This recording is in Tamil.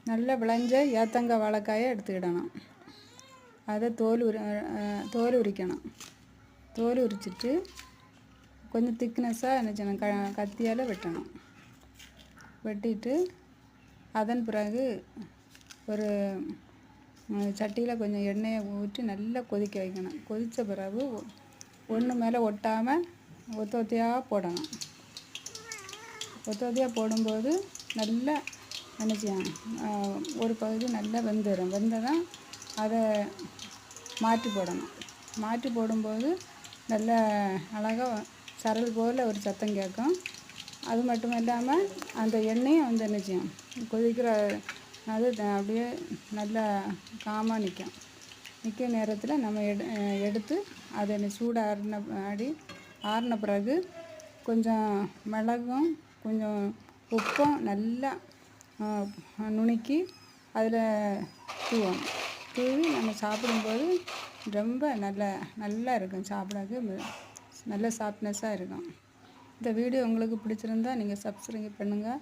நல்லா விளைஞ்ச ஏத்தங்காய் வாழைக்காயை எடுத்துக்கிடணும். அதை தோல் உரிக்கணும். தோல் உரிச்சிட்டு கொஞ்சம் திக்னஸாக என்ன செய்யணும், கத்தியால் வெட்டணும். வெட்டிட்டு அதன் பிறகு ஒரு சட்டியில் கொஞ்சம் எண்ணெயை ஊற்றி நல்லா கொதிக்க வைக்கணும். கொதித்த பிறகு ஒன்று மேலே ஒட்டாமல் ஒத்தையாக போடணும். ஒத்தையாக போடும்போது நல்லா என்ன செய்யணும், ஒரு பகுதி நல்லா வெந்துடும். வெந்ததான் அதை மாற்றி போடணும். மாற்றி போடும்போது நல்லா அழகாக சரல் போல் ஒரு சத்தம் கேட்கும். அது மட்டும் இல்லாமல் அந்த எண்ணெயும் வந்து என்ன செய்யும், கொதிக்கிற அது அப்படியே நல்லா காமாக நிற்கும். நிற்கிற நேரத்தில் நம்ம எடுத்து அதை சூடாக ஆறின பிறகு கொஞ்சம் மிளகும் கொஞ்சம் உப்பும் நல்லா நுணுக்கி அதில் தூவி நம்ம சாப்பிடும்போது ரொம்ப நல்லா இருக்கும். சாப்பிடக்கு நல்ல சாஃப்ட்னஸாக இருக்கும். இந்த வீடியோ உங்களுக்கு பிடிச்சிருந்தா நீங்கள் சப்ஸ்கிரைப் பண்ணுங்கள்.